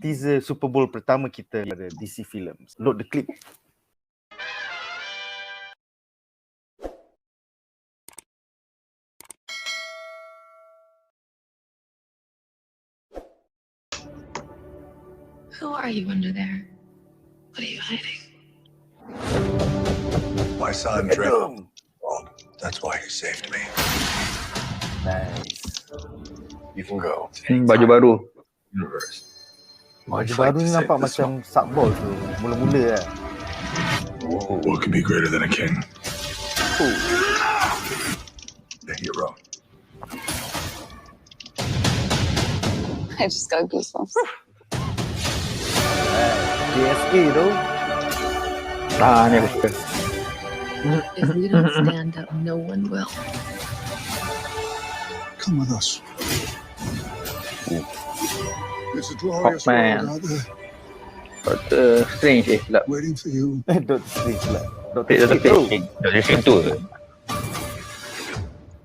teaser Super Bowl pertama kita pada DC Films. Load the clip. Who are you under there? What are you hiding? My son Drake. Oh, that's why he saved me. Nice. You can go. Baju baru. Universe. Baju baru ni nampak macam Subball tu. Mula-mula lah. What could be greater than a king? The hero. I just got goosebumps. DSA tu. Ni aku suka. If we don't stand up, no one will. Come with us. There's a glorious Hawkman. world out there Doctor Strange silap. waiting for you. Doctor Strange lah. Doctor Strange. Doctor Strange tu.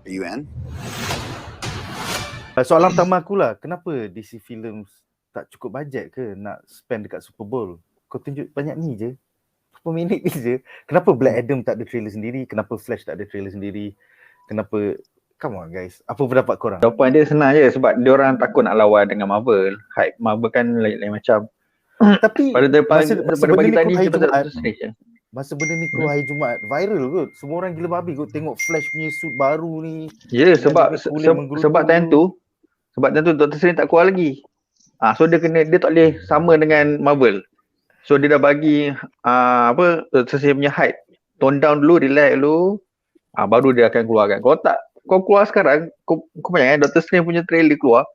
Are you in? Soalan pertama aku lah, kenapa DC Films tak cukup bajet ke nak spend dekat Super Bowl? Kau tunjuk banyak ni je. Berapa minit ni je. Kenapa Black Adam tak ada trailer sendiri? Kenapa Flash tak ada trailer sendiri? Kenapa? Come on guys. Apa pendapat korang? Jawapan dia senang je sebab dia orang takut nak lawan dengan Marvel. Hype Marvel kan lain macam. Tapi Daripada bagi tadi kita Jumaat, Doctor Strange je. masa benda ni keluar hari Jumaat, viral kot. Semua orang gila babi kot tengok Flash punya suit baru ni. Ya, sebab kulit menggerutu. sebab time tu Doctor Strange tak keluar lagi. So dia tak boleh sama dengan Marvel. So dia dah bagi sesuai punya hype. Tone down dulu, relax dulu. Baru dia akan keluarkan. Kau keluar sekarang, kau bayangkan Doctor Strange punya trailer keluar.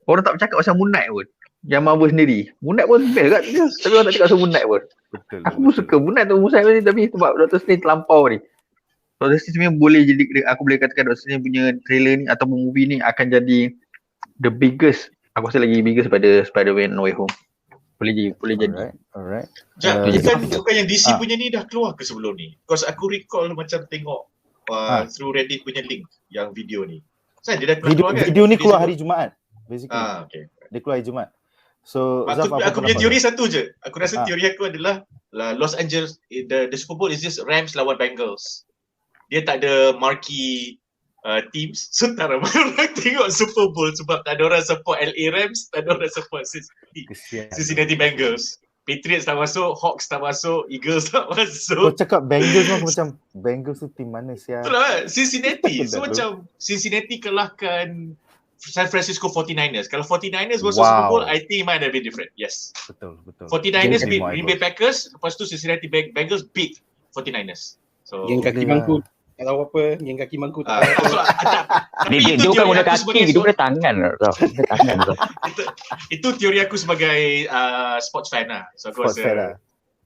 Orang tak bercakap pasal Moon Knight pun. Yang Marvel sendiri. Moon Knight pun best kan dia. Tapi orang tak cakap pasal Moon Knight pun. Betul. Aku pun suka Moon Knight tu Musai ni, tapi sebab Doctor Strange terlampau ni. Doctor Strange sebenarnya boleh jadi, aku boleh katakan Doctor Strange punya trailer ni ataupun movie ni akan jadi the biggest, aku rasa lagi biggest pada Spider-Man No Way Home. Boleh jadi. Alright. Bukan yang DC punya ni dah keluar ke sebelum ni? Because aku recall macam tengok through Reddit punya link yang video ni. Dia dah keluar kan? Video ni keluar hari Jumaat. Basically. Okay. Dia keluar hari Jumaat. So aku punya teori satu je. Aku rasa teori aku adalah Los Angeles, the Super Bowl is just Rams lawan Bengals. Dia tak ada marquee teams, so tak ramai orang tengok Super Bowl sebab tak ada orang support LA Rams, tak ada orang support Cincinnati Bengals. Patriots tak masuk, Hawks tak masuk, Eagles tak masuk. Kau cakap Bengals macam Bengals tu tim mana siapa? Betul lah, Cincinnati. So macam Cincinnati kalahkan San Francisco 49ers. Kalau 49ers versus Super Bowl, I think it might have been different. Yes. Betul. 49ers beat Green Bay Packers, lepas tu Cincinnati Bengals beat 49ers. So yang kaki mangkuk tak tahu apa, yang kaki mangkuk tak tahu. Tapi dia bukan guna kaki, dia guna tangan tau. Itu teori aku sebagai sports fan lah. So aku rasa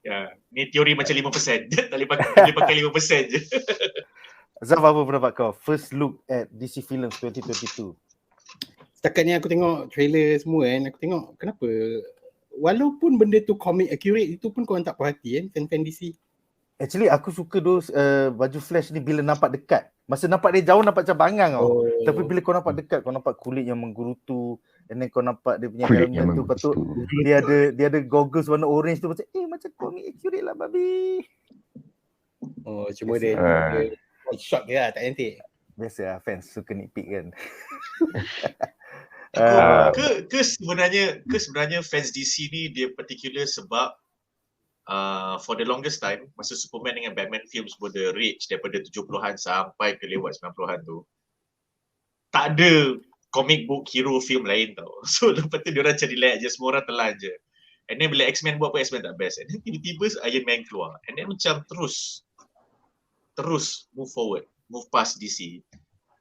ya, ni teori macam 5%. Tak boleh pakai 5% je. Zaf, apa pendapat kau? First look at DC Films 2022. Setakat ni aku tengok trailer semua kan, aku tengok kenapa walaupun benda tu comic accurate, itu pun korang tak perhati kan, fan-fan DC. Actually aku suka baju Flash ni bila nampak dekat. Masa nampak dia jauh nampak macam bangang tau. Tapi bila kau nampak dekat, kau nampak kulit yang menggerutu, and then kau nampak dia punya helmet tu, lepas tu dia ada goggles warna orange tu, macam comic accurate lah babi. Cuma dia shot dia lah, tak cantik. Biasa lah, fans suka nitpick kan. Ke sebenarnya fans DC ni dia particular sebab for the longest time masa Superman dengan Batman films pun the rage daripada 70-an sampai ke lewat 90-an tu tak ada comic book hero film lain tau. So lepas tu diorang cari lain je, semua orang telan je. And then bila X-Men buat apa, X-Men tak best. And then tiba-tiba Iron Man keluar. And then macam terus move forward, move past DC.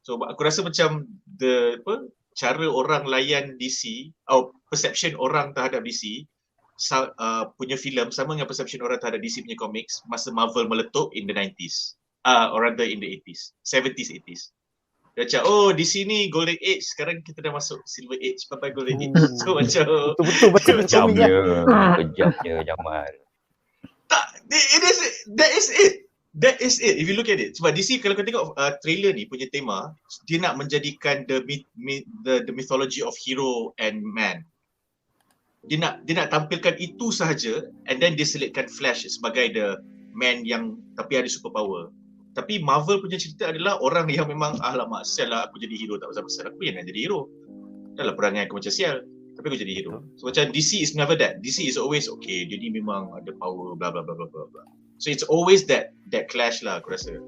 So aku rasa macam cara orang layan DC perception orang terhadap DC punya filem sama dengan perception orang terhadap DC punya comics masa Marvel meletup in the 90s or rather in the 80s, 70s, 80s. Dia macam DC ni Golden Age, sekarang kita dah masuk Silver Age, bye Golden Age. So macam betul macam kejamnya Jamal. Tak, that is it if you look at it. Sebab DC kalau kau tengok trailer ni punya tema, dia nak menjadikan the mythology of hero and man. dia nak tampilkan itu sahaja, and then dia selitkan Flash sebagai the man yang tapi ada superpower. Tapi Marvel punya cerita adalah orang yang memang alamak sial lah aku jadi hero, tak pasal aku yang nak jadi hero. Dah lah perangai aku macam sial, tapi aku jadi hero. So macam DC is never that. DC is always okay, dia ni memang ada power bla bla bla bla bla. So it's always that clash lah aku rasa.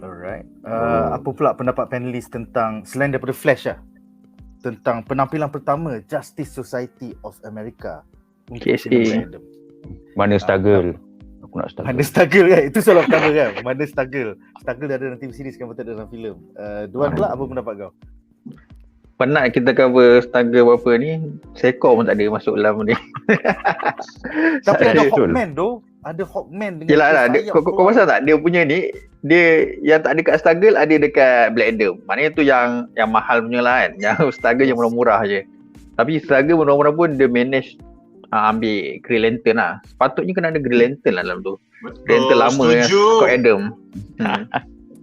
Alright. Apa pula pendapat panelis tentang selain daripada Flash lah, tentang penampilan pertama Justice Society of America untuk JSA. filem Black Adam? Mana struggle? Aku nak struggle. Mana struggle kan? Itu soalan pertama kan? Mana struggle? Struggle dah ada dalam TV series kan, betul dalam filem. Duan pula, apa pendapat kau? Penat kita cover struggle berapa ni, Sekor pun tak ada masuk dalam ni. Tapi ada betul. Hawkman tu. Ada Hawkman dengan Yelah lah, sayap kau keluar. pasal tak? Dia punya ni, dia yang tak ada kat struggle, ada dekat Black Adam. Maknanya tu yang mahal punya lah kan. Yang struggle yang murah-murah je. Tapi struggle murah-murah pun dia manage ambil Green Lantern lah. Sepatutnya kena ada Green Lantern lah dalam tu. Green Lantern lama yang Scott Adam.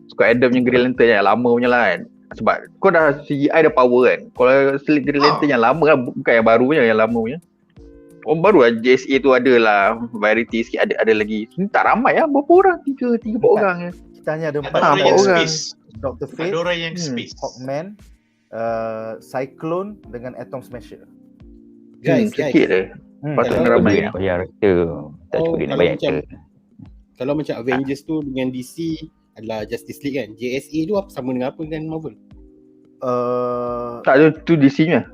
Scott Adam yang Green Lantern yang lama punya lah kan. Sebab kau dah CGI dah power kan. Kalau selit Green Lantern yang lama lah, bukan yang baru punya, yang lama punya. Oh baru lah JSA tu ada lah, variety sikit, ada lagi. Ni tak ramai lah, berapa orang? Tiga orang je. Kita hanya ada 4 Ada orang yang orang. space. Dr. Fate, Ada orang yang space. Hawkman, Cyclone dengan Atom Smasher. Guys, Sikit je. Patut Kalau ramai Nak bayar aktor. Tak cukup dia nak bayar macam, aktor. kalau macam Avengers tu dengan DC adalah Justice League kan. JSA tu apa sama dengan apa dengan Marvel? Tak ada tu DC-nya.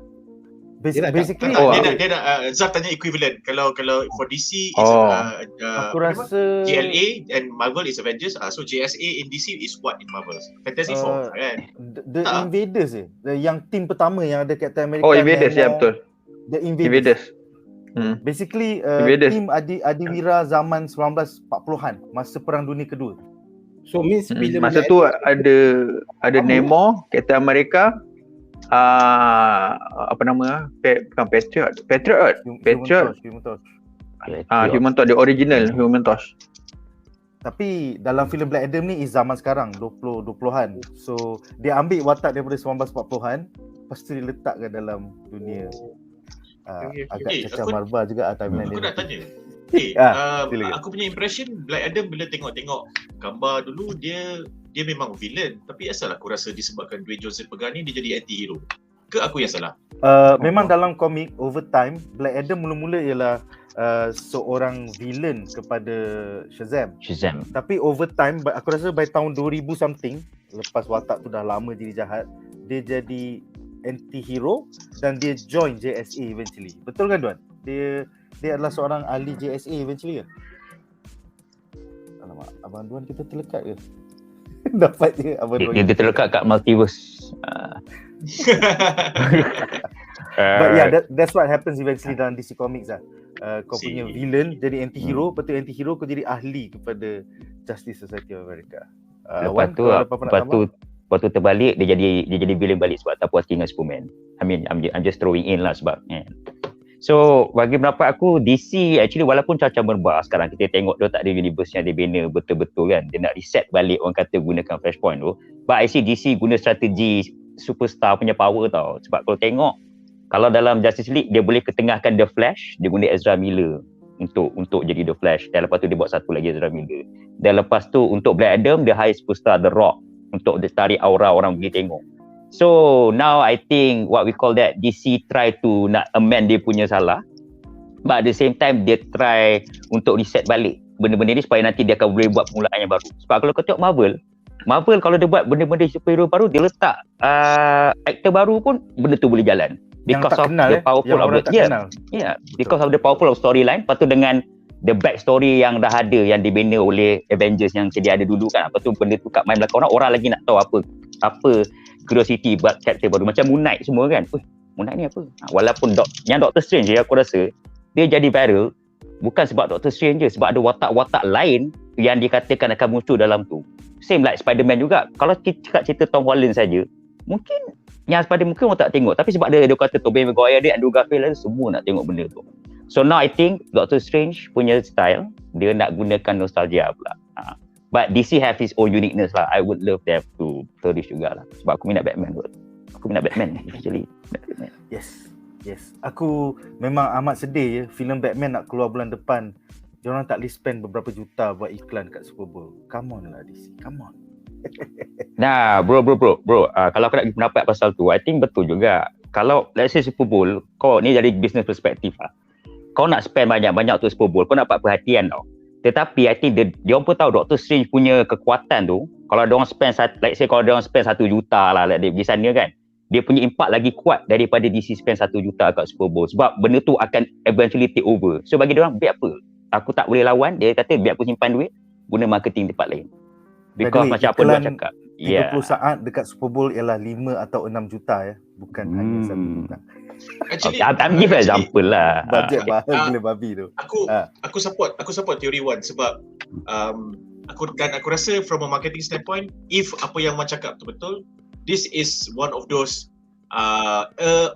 Basically, Dia nak Zaf tanya equivalent. Kalau for DC is aku rasa GLA and Marvel is Avengers. So JSA in DC is what in Marvel? Fantastic Four kan? The Invaders yang team pertama yang ada Captain America. Oh, Invaders, ya betul. The Invaders. Invaders. Basically Invaders. team Adiwira zaman 1940-an, masa Perang Dunia Kedua. So means bila Masa tu ada Namor, Captain America, apa nama? Bukan Patriot. Human Torch. Human Torch, the original Human Torch. Tapi dalam filem Black Adam ni is zaman sekarang 20-an. So dia ambil watak daripada 1940-an, lepas tu dia letakkan dalam dunia. Agak cacah marba juga timeline Aku dia. nak tanya. silakan. Aku punya impression Black Adam bila tengok gambar dulu dia memang villain, tapi asal aku rasa disebabkan Dwayne Johnson pegang ni dia jadi anti-hero. Ke aku yang salah? Memang dalam komik over time Black Adam mula-mula ialah seorang villain kepada Shazam. Tapi over time aku rasa by tahun 2000 something, lepas watak tu dah lama jadi jahat, dia jadi anti-hero dan dia join JSA eventually. Betul kan Duan? Dia adalah seorang ahli JSA eventually ke? Alamak, Abang Duan kita terlekat ke? Dapat je Abang Duan. Dia terlekat kat multiverse. But yeah, that's what happens eventually dalam DC Comics lah. Kau punya villain jadi anti-hero, lepas tu anti-hero kau jadi ahli kepada Justice Society of America. Lepas tu terbalik dia jadi villain balik sebab tak puas hati dengan Superman. I mean I'm just throwing in lah sebab So bagi pendapat aku, DC actually walaupun cacah merbah sekarang kita tengok dia tak ada universe yang dia bina betul-betul kan, dia nak reset balik orang kata gunakan Flashpoint tu, but I see DC guna strategi superstar punya power tau. Sebab kalau tengok, kalau dalam Justice League dia boleh ketengahkan The Flash, dia guna Ezra Miller untuk jadi The Flash, dan lepas tu dia buat satu lagi Ezra Miller, dan lepas tu untuk Black Adam dia hire superstar The Rock untuk dia tarik aura orang boleh tengok. So now I think what we call that, DC try to nak amend dia punya salah, but at the same time dia try untuk reset balik benda-benda ni supaya nanti dia akan boleh buat permulaan yang baru. Sebab kalau kau tengok Marvel kalau dia buat benda-benda superhero baru, dia letak aktor baru pun benda tu boleh jalan because of the powerful of because of the powerful of storyline. Lepas tu dengan the back story yang dah ada, yang dibina oleh Avengers yang sedia ada dulu kan. Lepas tu benda tu kat main belakang orang lagi nak tahu apa curiosity buat karakter baru. Macam Moon Knight semua kan. Moon Knight ni apa? Walaupun yang Doctor Strange je aku rasa dia jadi viral bukan sebab Doctor Strange je, sebab ada watak-watak lain yang dikatakan akan muncul dalam tu. Same like Spider-Man juga. Kalau kita cerita Tom Holland saja, mungkin yang Spider-Man mungkin orang tak tengok, tapi sebab dia kata Tobey Maguire dia, Andrew Garfield, semua nak tengok benda tu. So now I think Doctor Strange punya style dia nak gunakan nostalgia pula. But DC have his own uniqueness lah. I would love them to flourish jugalah. Sebab aku minat Batman kot. Aku minat Batman actually. Yes. Yes. Aku memang amat sedih filem Batman nak keluar bulan depan. Diorang tak boleh spend beberapa juta buat iklan kat Super Bowl. Come on lah DC. Come on. Nah, bro, kalau aku nak bagi pendapat pasal tu, I think betul juga. Kalau let's say Super Bowl, kau ni dari business perspektif lah. Kau nak spend banyak-banyak untuk Super Bowl, kau nak dapat perhatian tau. Tetapi I think dia pun tahu Doctor Strange punya kekuatan tu. Kalau dia orang spend, let's say kalau dia orang spend 1 juta lah dia pergi sana kan, dia punya impact lagi kuat daripada DC spend 1 juta kat Super Bowl. Sebab benda tu akan eventually take over. So bagi dia orang, biar apa? Aku tak boleh lawan. Dia kata biar aku simpan duit, guna marketing tempat lain. Because Duit, macam apa dia cakap. 30 saat dekat Super Bowl ialah 5 atau 6 juta ya. Bukan hanya 1 juta. Actually, I'm give example lah. Bajet mahal gila babi tu. Aku support theory 1 sebab aku rasa from a marketing standpoint, if apa yang Wan cakap tu betul, this is one of those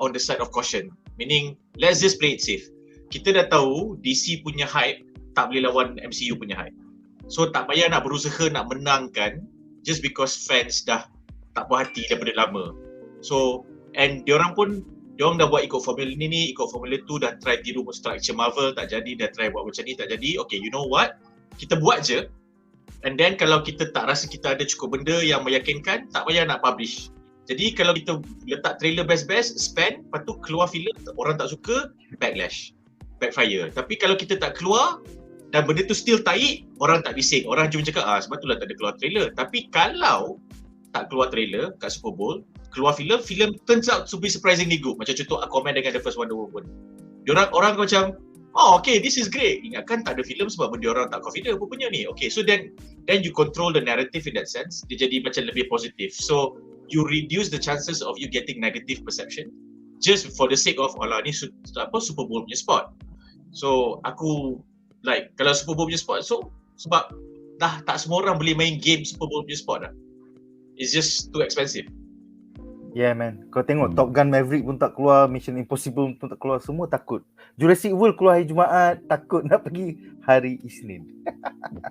on the side of caution. Meaning, let's just play it safe. Kita dah tahu DC punya hype tak boleh lawan MCU punya hype. So tak payah nak berusaha nak menangkan just because fans dah tak puas hati daripada lama. So, and diorang dah buat ikut formula ni, ikut formula tu, dah try tiru structure Marvel, tak jadi, dah try buat macam ni, tak jadi. Okay, you know what? Kita buat je. And then kalau kita tak rasa kita ada cukup benda yang meyakinkan, tak payah nak publish. Jadi kalau kita letak trailer best-best, spend, lepas tu keluar filem, orang tak suka, backfire. Tapi kalau kita tak keluar, dan benda tu still taik, orang tak bising. Orang cuma cakap, sebab itulah tak ada keluar trailer. Tapi kalau tak keluar trailer kat Super Bowl, keluar filem turns out to be surprisingly good. Macam contoh Aquaman dengan The First Wonder Woman. Orang macam, okay, this is great. Ingatkan tak ada filem sebab benda orang tak confident apa punya ni. Okay, so then you control the narrative in that sense. Dia jadi macam lebih positif. So you reduce the chances of you getting negative perception just for the sake of ni Super Bowl punya spot. So aku like kalau Super Bowl punya spot, so sebab dah tak semua orang boleh main game Super Bowl punya spot dah. It's just too expensive. Yeah man, kau tengok Top Gun Maverick pun tak keluar, Mission Impossible pun tak keluar, semua takut. Jurassic World keluar hari Jumaat, takut nak pergi hari Isnin.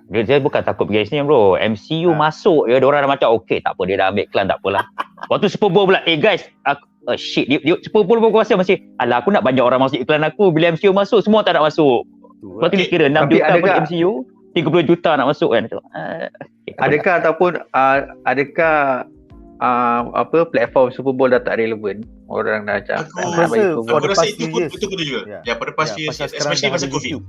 Dia bukan takut pergi Isnin bro, MCU masuk je, diorang dah macam okay, tak apa, dia dah ambil iklan, tak apalah. Waktu Super Bowl pula, guys, shit, dia Super Bowl pun aku rasa masih, aku nak banyak orang masuk iklan aku, bila MCU masuk, semua tak nak masuk. Lepas tu dia kira 6 juta bagi MCU, 30 juta nak masuk kan. Adakah ataupun platform Super Bowl dah tak relevan? Orang dah macam aku rasa itu pun betul juga. Ya, pada past few years, especially masa COVID.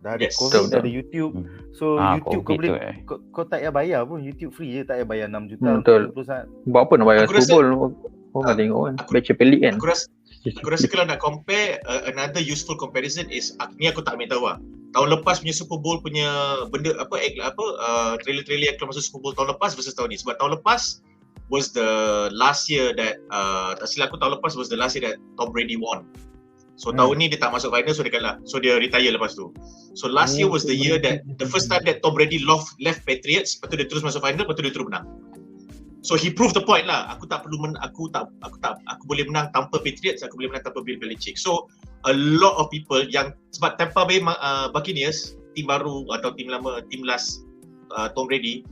Dah ada COVID, dah ada YouTube. So YouTube kau boleh kau tak payah bayar pun, YouTube free je, tak payah bayar 6 juta. Betul. Buat apa nak bayar Super Bowl? Orang tengok kan, baca pelik kan. Aku rasa kalau nak compare, another useful comparison is, ni aku tak ambil tahu lah. Tahun lepas punya Super Bowl punya benda trailer-trailer yang keluar masa Super Bowl tahun lepas versus tahun ni. Sebab tahun lepas was the last year that tak silap aku, tahun lepas was the last year that Tom Brady won. So tahun ni dia tak masuk final, so dia kalah. So dia retire lepas tu. So last year was the year that the first time that Tom Brady left Patriots, lepas tu dia terus masuk final, lepas tu dia terus menang. So he proved the point lah. Aku boleh menang tanpa Patriots, aku boleh menang tanpa Bill Belichick. So a lot of people yang sebab Tampa Bay Buccaneers, tim baru atau tim lama, tim last Tom Brady,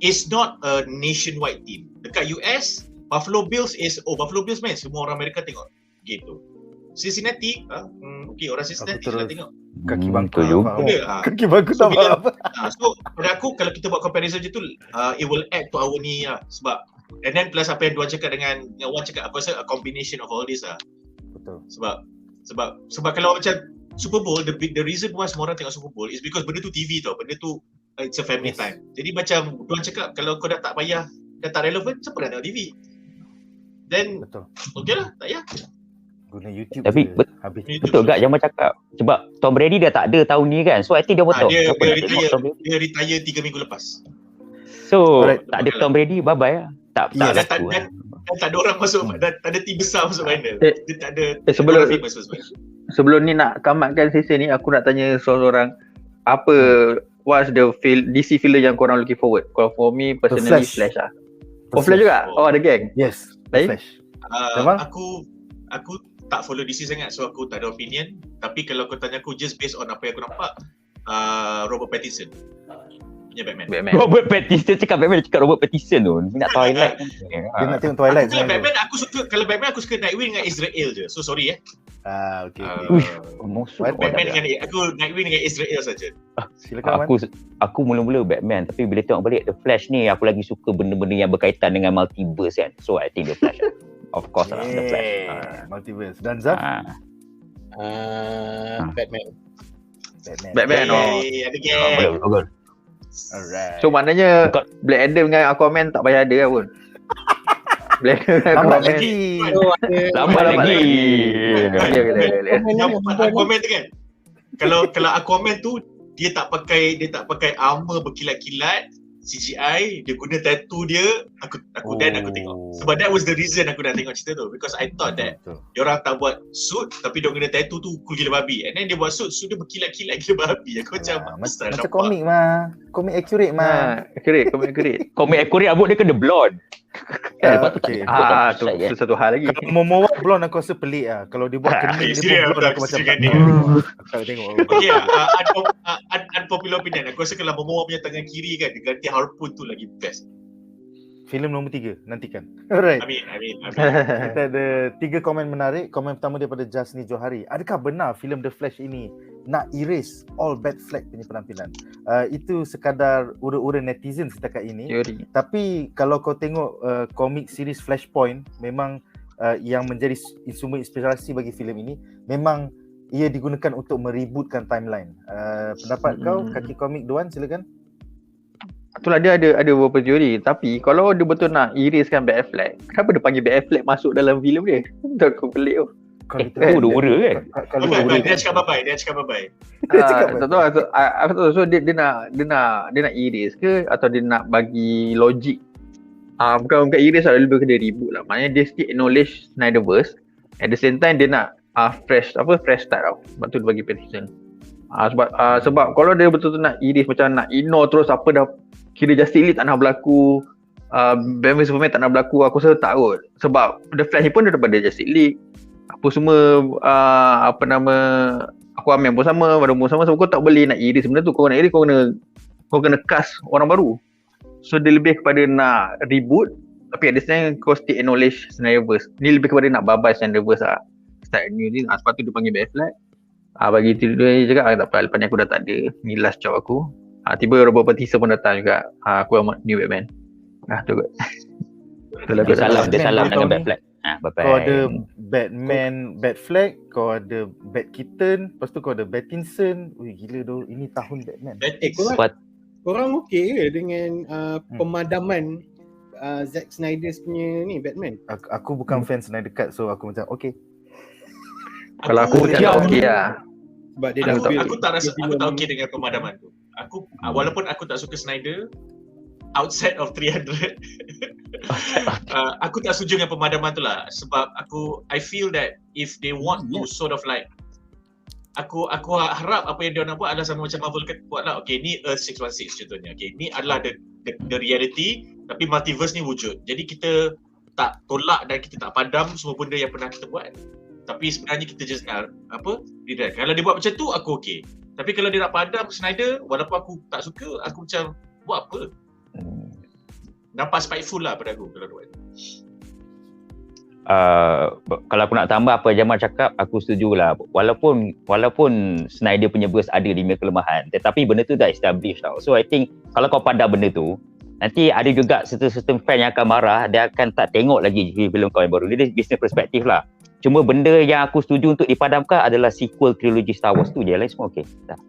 is not a nationwide team. Dekat US, Buffalo Bills man, semua orang Amerika tengok gitu. Cincinnati, okay, orang Cincinnati lah tengok. Kaki bangku juga. Kaki bangku so, tak apa. So pada aku, kalau kita buat comparison je tu, it will add to our ni lah. Sebab, and then plus apa yang Duan cakap dengan Wan cakap, aku rasa a combination of all this lah. Betul. Sebab kalau macam Super Bowl, the reason why semua orang tengok Super Bowl is because benda tu TV tau. Benda tu it's a family time. Jadi macam Duan cakap, kalau kau dah tak payah, dah tak relevan, siapa nak tengok TV? Then, okay lah, tak payah. Guna YouTube. Tapi betul tak Jamal cakap, sebab Tom Brady dah tak ada tahun ni kan, so I think dia betul. Dia retire 3 minggu lepas. So tak ada Tom Brady, bye bye lah. Tak ada orang masuk, tak ada tim besar masuk final. Dia tak ada sebelum ni nak tamatkan sesi ni, aku nak tanya seorang, apa what's the DC filler yang korang looking forward? Kalau for me personally Flash lah. Flash juga? Ada gang? Yes, Flash. Aku tak follow DC sangat, so aku tak ada opinion. Tapi kalau kau tanya aku just based on apa yang aku nampak, Robert Pattinson. punya Batman. Robert Pattinson cakap Batman, dia cakap Robert Pattinson tu. Dia nak Twilight. Dia nak tengok Twilight Kalau sebenarnya. Batman aku suka Nightwing dengan Israel je. So sorry Okay. Musuh. Batman dengan Nightwing dengan Israel saja. Silakan Man. Aku mula-mula Batman, tapi bila tengok balik The Flash ni, aku lagi suka benda-benda yang berkaitan dengan multiverse kan. So I think The Flash. Of course lah, The Flash. Multiverse. Dan Zaf? Batman. Batman. Ada game. Betul. Alright. So maknanya Black Adam dengan Aquaman tak payah ada lah pun. Black Adam dengan Lambat Aquaman. lagi. Lambat lagi. Boleh. Aquaman tu kan. Kalau Aquaman tu dia tak pakai armor berkilat-kilat, CGI, dia guna tattoo dia, aku tengok. Sebab that was the reason aku nak tengok cerita tu, because I thought that diorang tak buat suit tapi dia guna tattoo tu cool gila babi, and then dia buat suit dia berkilat-kilat gila babi. Aku macam komik mah. Komik accurate mah. Komik accurate, rambut dia kena blonde. Lepas tu okay. Tu satu hal lagi. Kalau Momoa blonde aku rasa pelik lah. Kalau dia buat kening dia pun blonde aku macam tak tahu tengok. Okay, unpopular opinion. Aku rasa kalau Momoa punya tangan kiri kan, dia ganti harpoon tu lagi best. Filem nombor 3, nantikan. Alright. Amin. Kita ada 3 komen menarik. Komen pertama daripada Jasni Johari. Adakah benar filem The Flash ini nak erase all bad flag punya penampilan? Itu sekadar ura-ura netizen setakat ini. Teori. Tapi kalau kau tengok komik series Flashpoint, memang yang menjadi sumber inspirasi bagi filem ini, memang ia digunakan untuk merebootkan timeline. Pendapat kau, kaki komik Duan, silakan. Itulah dia ada beberapa teori. Tapi kalau dia betul nak erasekan Bat Affleck, kenapa dia panggil Bat Affleck masuk dalam filem dia? Itu aku pelik tu. Itu ura kan? Dia cakap bye-bye. Tak tahu. So dia nak erase ke atau dia nak bagi logik? Bukan erase lah, lebih kena reboot lah. Maknanya dia still acknowledge Snyderverse. At the same time dia nak fresh start tau. Sebab tu dia bagi petition. Sebab kalau dia betul-betul nak erase, macam nak ignore terus apa dah kira Justice League tak nak berlaku, Batman vs Superman tak nak berlaku, aku rasa tak kot. Sebab The Flash ni pun daripada Justice League, apa semua Aquaman pun sama, Wonder Woman sama. So kau tak boleh nak erase benda tu. Kau nak erase, kau kena cast orang baru. So dia lebih kepada nak reboot, tapi at the same kau still acknowledge Snyderverse. Ni lebih kepada nak babas Snyderverse lah. Start new ni. Sebab tu dia panggil Bat Affleck. Bagi dia cakap tak apa, lepas ni aku dah tak ada, ni last job aku. Tiba Robert Pattinson pun datang juga. Aku new Batman. Tu kot. Dia salam dengan Bat Affleck. Kau ada Batman, Batfleck, kau ada Bat Keaton, lepas tu kau ada Pattinson. Ui gila doh, ini tahun Batman. Korang okey ke dengan pemadaman Zack Snyder punya ni Batman? Aku bukan fan Snyder Cut, so aku macam okey. Kalau aku macam tak okey lah. Sebab dia dah aku tak okey dengan pemadaman tu. Aku walaupun aku tak suka Snyder, outside of 300 aku tak setuju dengan pemadaman tu lah. Sebab I feel that if they want to sort of like, aku harap apa yang dia nak buat adalah sama macam Marvel buat lah. Okay, ni Earth 616 contohnya. Okay, ni adalah the reality, tapi multiverse ni wujud. Jadi kita tak tolak dan kita tak padam semua benda yang pernah kita buat. Tapi sebenarnya kita just direct. Kalau dia buat macam tu, aku okay. Tapi kalau dia nak padam Snyder, walaupun aku tak suka, aku macam buat apa? Nampak spiteful lah pada aku kalau dia buat. Kalau aku nak tambah apa Jamal cakap, aku setuju lah. Walaupun Snyder punya verse ada dia punya kelemahan, tetapi benda tu dah established tau. So I think kalau kau padam benda tu, nanti ada juga certain fan yang akan marah, dia akan tak tengok lagi filem kau yang baru. Dia business perspektif lah. Cuma benda yang aku setuju untuk dipadamkan adalah sequel trilogi Star Wars tu je. Lain semua okey. Dah.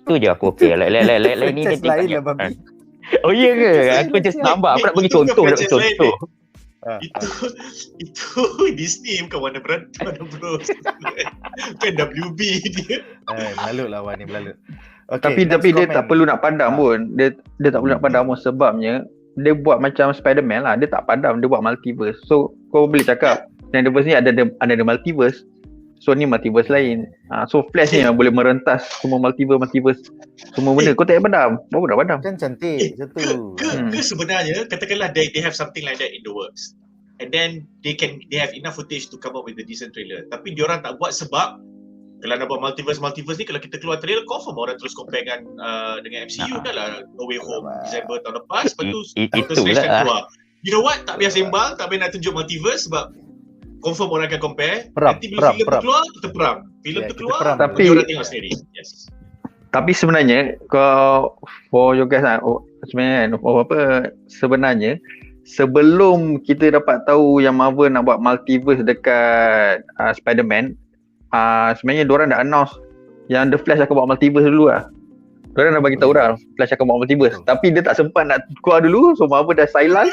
Tu je aku okey. Lain ni dia lain lah babi. Oh iya ke? Aku just nambah. Aku nak bagi contoh. Itu Disney bukan Warner Bros. Bukan WB dia. Melalut lah Wan ni, melalut. Okay, tapi dia tak perlu nak padam pun. Dia tak perlu nak padam pun sebabnya dia buat macam Spider-Man lah. Dia tak padam, dia buat multiverse. So kau boleh cakap Snyderverse ni ada multiverse. So ni multiverse lain. So Flash ni boleh merentas semua multiverse semua benda. Kau tak payah padam. Baru dah padam. Kan cantik macam tu. Ke sebenarnya katakanlah they have something like that in the works. And then they have enough footage to come up with a decent trailer. Tapi diorang tak buat sebab kalau nak buat multiverse ni, kalau kita keluar trailer, confirm orang terus compare dengan MCU kan lah. No Way Home December tahun lepas, lepas tu Doctor Strange dah keluar. You know what, tak payah sembang, tak payah nak tunjuk multiverse sebab confirm orang akan compare. Nanti bila filem tu keluar, kita perang. Filem tu keluar, tapi orang tengok sendiri. Yes. Tapi sebenarnya kalau for you guys sebenarnya sebelum kita dapat tahu yang Marvel nak buat multiverse dekat Spider-Man, sebenarnya diorang dah announce yang The Flash akan buat multiverse dulu lah. Diorang dah bagi tahu dah Flash akan buat multiverse. Tapi dia tak sempat nak keluar dulu, so Marvel dah silent.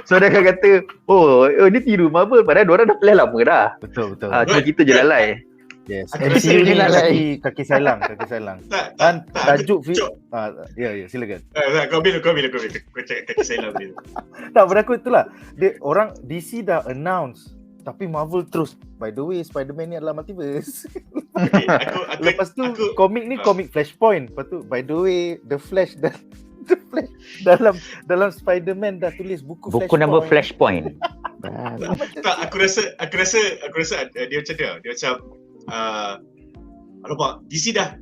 So dia akan kata, oh ni tiru Marvel, padahal diorang dah plan lama dah. Betul. Cuma kita je lalai. Yes. MCU ni kaki salang. Kan tajuk ya silakan. Kau bila kau cakap kaki salang dia. Tak, beraku itulah. Orang DC dah announce tapi Marvel terus, by the way Spider-Man ni adalah multiverse. Okay, lepas tu komik ni komik Flashpoint. Lepas tu by the way The Flash dalam Spider-Man dah tulis buku nama Flashpoint. Tak, aku rasa dia macam dia macam alamak, DC dah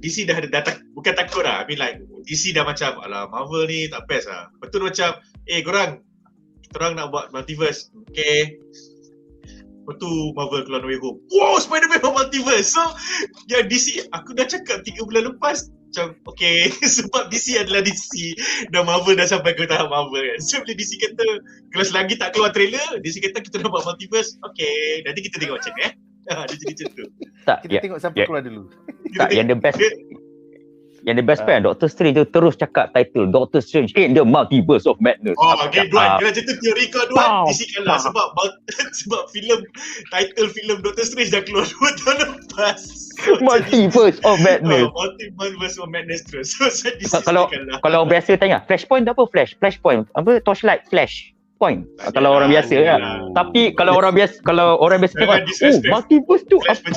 bukan takut lah. I mean like DC dah macam alah Marvel ni tak best lah. Betul macam korang nak buat multiverse. Okay. Lepas tu Marvel keluar No Way Home. Wow, Spider-Man multiverse. So yang DC aku dah cakap 3 bulan lepas macam okay sebab DC adalah DC dan Marvel dah sampai ke tahap Marvel kan. So bila DC kata kalau selagi tak keluar trailer, DC kata kita nak buat multiverse. Okay, nanti kita tengok macam ni dia jadi macam tu. Kita tengok siapa keluar dulu. Yang the best part Doctor Strange tu terus cakap title Doctor Strange in the Multiverse of Madness. Okay, Duan, kena macam tu teori kau Duan. DC kalah sebab title filem Doctor Strange dah keluar 2 tahun lepas. Multiverse of Madness. Multiverse of Madness terus. So DC kalau biasa tanya Flashpoint tu apa? Flashpoint apa? Torchlight Flash point kalau orang biasa kan. Tapi kalau orang biasa tengok multiverse tu apa?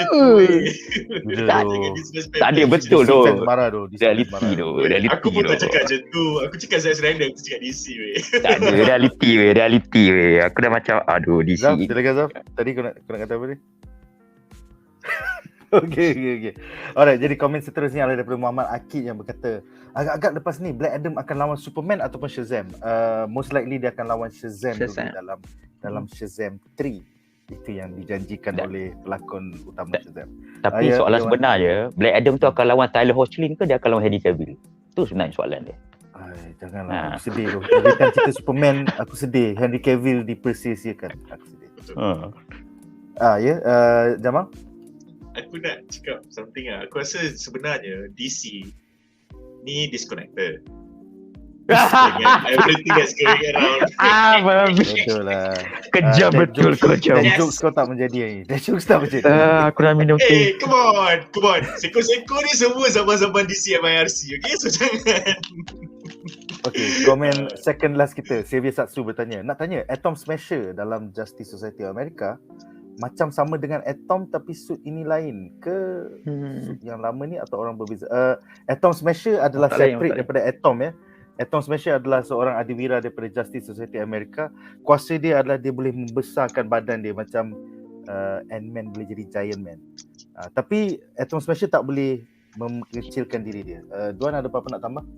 Tak ada betul tu. Reality tu. Aku pun tak cakap macam tu. Aku cakap Zack Snyder, aku cakap DC weh. Tak ada reality weh. Aku dah macam aduh DC. Silakan Zaf. Tadi kau nak kata apa ni? Okay. Alright, jadi komen seterusnya adalah daripada Muhammad Akid yang berkata, agak-agak lepas ni Black Adam akan lawan Superman ataupun Shazam. Most likely dia akan lawan Shazam dulu dalam Shazam 3. Itu yang dijanjikan oleh pelakon utama Shazam. Tapi soalan sebenarnya, Black Adam tu akan lawan Tyler Hoechlin ke dia akan lawan Henry Cavill? Itu sebenarnya soalan dia. Janganlah, aku sedih tu. Dia cerita Superman, aku sedih. Henry Cavill dipersia-siakan. Aku sedih. Jamal? Aku nak cakap something lah. Aku rasa sebenarnya DC ni disconnected dengan everything that's going around. Betul lah. Kejam betul kau jam. Dan jokes kau tak menjadi. Aku nak minum teh. Come on. Seko-seko ni semua zaman-zaman DC MIRC. Okay, so jangan. Okay, komen second last kita. Xavier Satsu bertanya, nak tanya Atom Smasher dalam Justice Society of America macam sama dengan Atom tapi suit ini lain ke suit yang lama ni atau orang berbeza? Atom Smasher adalah separate daripada Atom ya. Atom Smasher adalah seorang adiwira daripada Justice Society America. Kuasa dia adalah dia boleh membesarkan badan dia macam Ant-Man boleh jadi Giant Man. Tapi Atom Smasher tak boleh mengecilkan diri dia. Duan ada apa-apa nak tambah?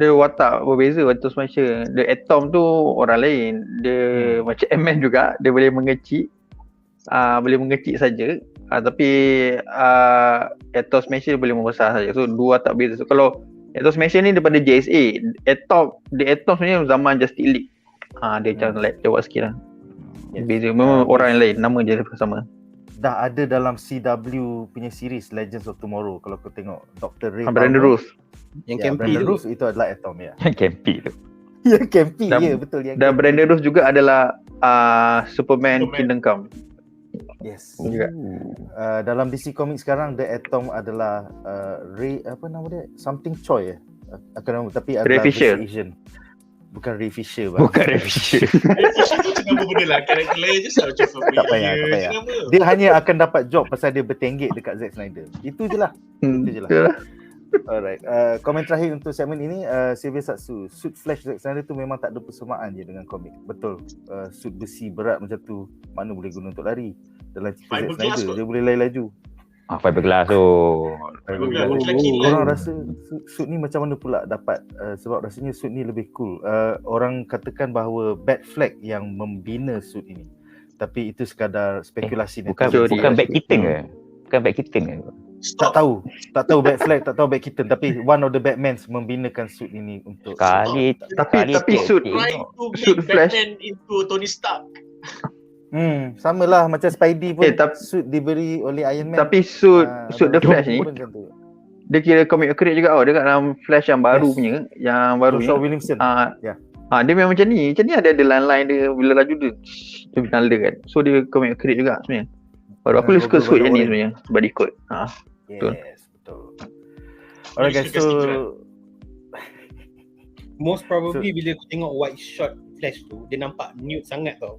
Dia watak berbeza Atom Smasher. Dia Atom tu orang lain. Dia macam Ant-Man juga. Dia boleh mengecil. Boleh mengecil saja. Tapi Atom Smasher boleh membesar saja. So dua watak berbeza. So kalau Atom Smasher ni daripada JSA. Atom sebenarnya zaman Justice League. Dia macam lewat sikit lah. Beza. Memang orang yang lain. Nama je sama. Dah ada dalam CW punya series Legends of Tomorrow. Kalau kau tengok Dr. Ray Brandon Roos. Yang campy Brandon tu. Roos itu adalah Atom ya. Yang campy tu. Yang campy betul yang. Dan Brandon Roos juga adalah Superman Kingdom Come. Yes. Juga. Dalam DC Comics sekarang The Atom adalah Ray apa nama dia? Something Choi akan nama tapi adalah Ray Fisher. Asian. Bukan Ray Fisher Bukan Ray Fisher. Ray Fisher tu macam benda lah. Karakter lain je macam familiar. Tak payah. Dia hanya akan dapat job pasal dia bertenggek dekat Zack Snyder. Itu je lah. Alright. Komen terakhir untuk segmen ini, Xavier Satsu. Suit Flash Zack Snyder tu memang tak ada persamaan je dengan komik. Betul. Suit besi berat macam tu, mana boleh guna untuk lari. Dalam cerita Zack Snyder, dia boleh lari laju. Fiberglass tu. Fiberglass, lelaki ni. Korang rasa suit ni macam mana pula dapat sebab rasanya suit ni lebih cool. Orang katakan bahawa Bat Flag yang membina suit ini. Tapi itu sekadar spekulasi Bukan Bat Keaton ke? Bukan Bat Keaton ke? Tak tahu Bat Flag, tak tahu Bat Keaton, tapi one of the Batman membinakan suit ini untuk tapi suit Flash into Tony Stark. Samalah macam Spidey pun suit diberi oleh Iron Man. Tapi suit The Flash ni dia kira comic accurate juga dia kat dalam Flash yang baru punya, yang baru Joshua Williamson. Dia memang macam ni ada line-line dia bila laju dia nalda kan. So dia comic accurate juga sebenarnya. Baru aku suka suit yang ni sebenarnya body code. Betul. Alright guys, so most probably bila aku tengok white shot Flash tu, dia nampak nude sangat tau.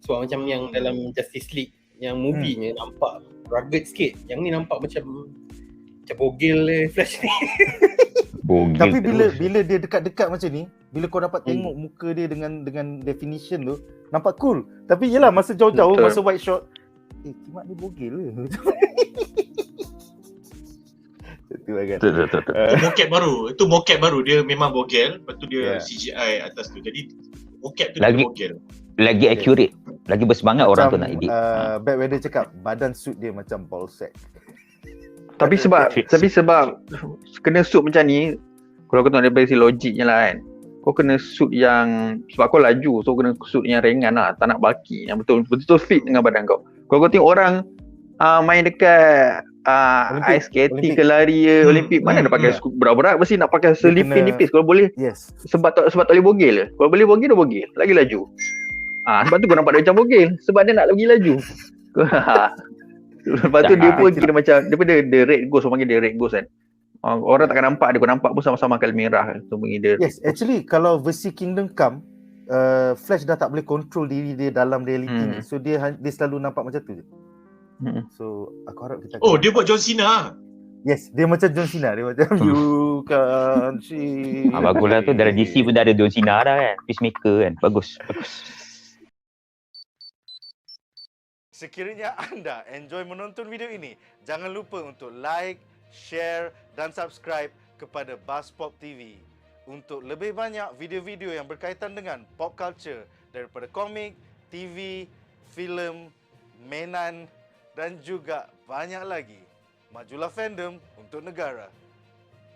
Sebab macam yang dalam Justice League yang movie-nya nampak rugged sikit. Yang ni nampak macam bogel Flash ni. Bogel. Tapi bila dia dekat-dekat macam ni, bila kau dapat tengok muka dia dengan definition tu, nampak cool. Tapi yelah masa jauh-jauh, masa white shot, kimak ni bogel ke? Itu mocap baru. Dia memang bogel, lepas tu dia CGI atas tu. Jadi mocap tu dia bogel. Lagi accurate, lagi bersemangat macam, orang tu nak edit. Bad Weather cakap badan suit dia macam ball sack. Tapi sebab kena suit macam ni, kalau kau tengok dari logiknya lah kan, kau kena suit yang, sebab kau laju, so kena suit yang ringan lah, tak nak bulky, yang betul-betul fit dengan badan kau. Kalau kau tengok orang main dekat ice skating ke lari Olimpik, mana nak pakai berat-berat, mesti nak pakai selipin nipis kalau boleh. Sebab tak boleh bogel. Kalau boleh bogel, dia bogel lagi laju. Sebab tu kau nampak dia macam bogel, sebab dia nak lagi laju. Lepas tu dia pun kira macam dia red ghost, orang panggil dia red ghost kan. Orang takkan nampak dia, kau nampak pun sama-sama kali merah tu dia. Yes, actually kalau versi Kingdom Come, Flash dah tak boleh control diri dia dalam reality ni. So dia selalu nampak macam tu je. So aku harap kita dia buat John Cena. Yes, dia macam John Cena. Dia macam you can see. Baguslah tu, dari DC pun dah ada John Cena dah kan. Peacemaker kan. Bagus. Sekiranya anda enjoy menonton video ini, jangan lupa untuk like, share dan subscribe kepada Buzzpop TV untuk lebih banyak video-video yang berkaitan dengan pop culture daripada komik, TV, filem, mainan dan juga banyak lagi. Majulah fandom untuk negara.